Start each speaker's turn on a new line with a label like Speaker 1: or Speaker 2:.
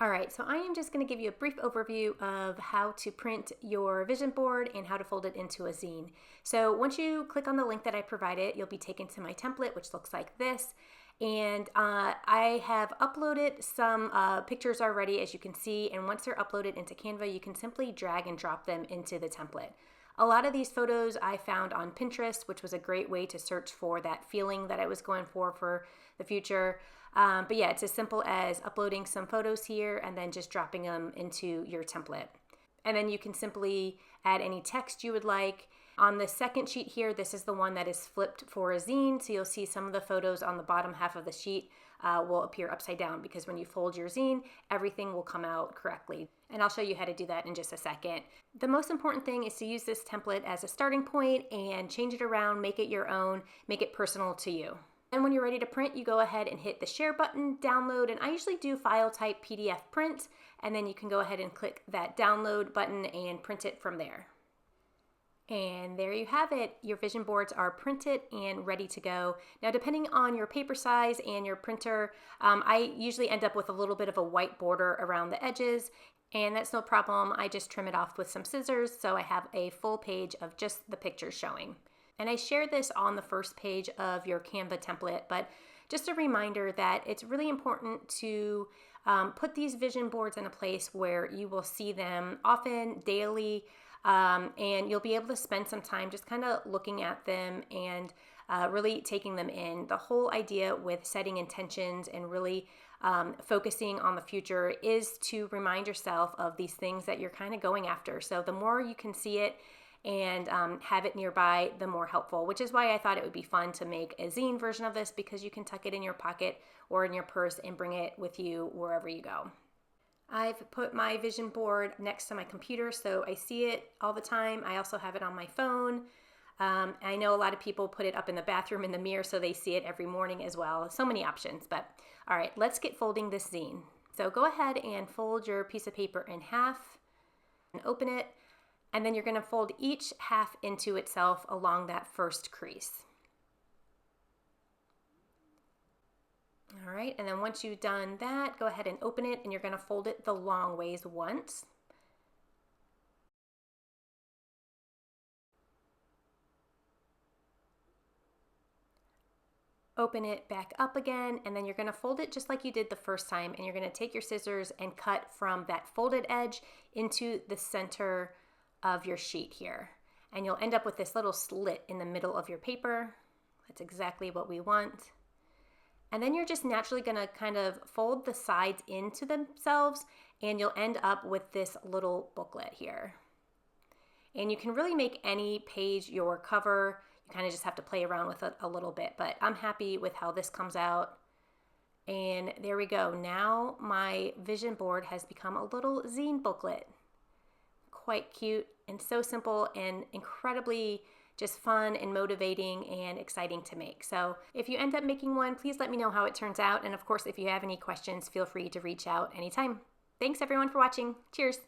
Speaker 1: All right, so I am just going to give you a brief overview of how to print your vision board and how to fold it into a zine. So once you click on the link that I provided, you'll be taken to my template, which looks like this. And I have uploaded some pictures already, as you can see, and once they're uploaded into Canva, you can simply drag and drop them into the template. A lot of these photos I found on Pinterest, which was a great way to search for that feeling that I was going for the future. But yeah, it's as simple as uploading some photos here and then just dropping them into your template. And then you can simply add any text you would like. On the second sheet here, this is the one that is flipped for a zine. So you'll see some of the photos on the bottom half of the sheet will appear upside down, because when you fold your zine, everything will come out correctly. And I'll show you how to do that in just a second. The most important thing is to use this template as a starting point and change it around, make it your own, make it personal to you. And when you're ready to print, you go ahead and hit the share button, download, and I usually do file type PDF print, and then you can go ahead and click that download button and print it from there. And there you have it. Your vision boards are printed and ready to go. Now, depending on your paper size and your printer, I usually end up with a little bit of a white border around the edges, and that's no problem. I just trim it off with some scissors, so I have a full page of just the pictures showing. And I share this on the first page of your Canva template, but just a reminder that it's really important to put these vision boards in a place where you will see them often, daily, and you'll be able to spend some time just kind of looking at them and really taking them in. The whole idea with setting intentions and really focusing on the future is to remind yourself of these things that you're kind of going after. So the more you can see it and have it nearby, the more helpful, which is why I thought it would be fun to make a zine version of this, because you can tuck it in your pocket or in your purse and bring it with you wherever you go. I've put my vision board next to my computer, so I see it all the time. I also have it on my phone. I know a lot of people put it up in the bathroom in the mirror so they see it every morning as well. So many options, but all right, let's get folding this zine. So go ahead and fold your piece of paper in half and open it. And then you're going to fold each half into itself along that first crease. All right, and then once you've done that, go ahead and open it, and you're going to fold it the long ways once. Open it back up again, and then you're going to fold it just like you did the first time, and you're going to take your scissors and cut from that folded edge into the center of your sheet here, and you'll end up with this little slit in the middle of your paper. That's exactly what we want. And then you're just naturally going to kind of fold the sides into themselves, and you'll end up with this little booklet here. And you can really make any page your cover. You kind of just have to play around with it a little bit, but I'm happy with how this comes out. And there we go. Now my vision board has become a little zine booklet. Quite cute and so simple and incredibly just fun and motivating and exciting to make. So if you end up making one, please let me know how it turns out. And of course, if you have any questions, feel free to reach out anytime. Thanks everyone for watching. Cheers.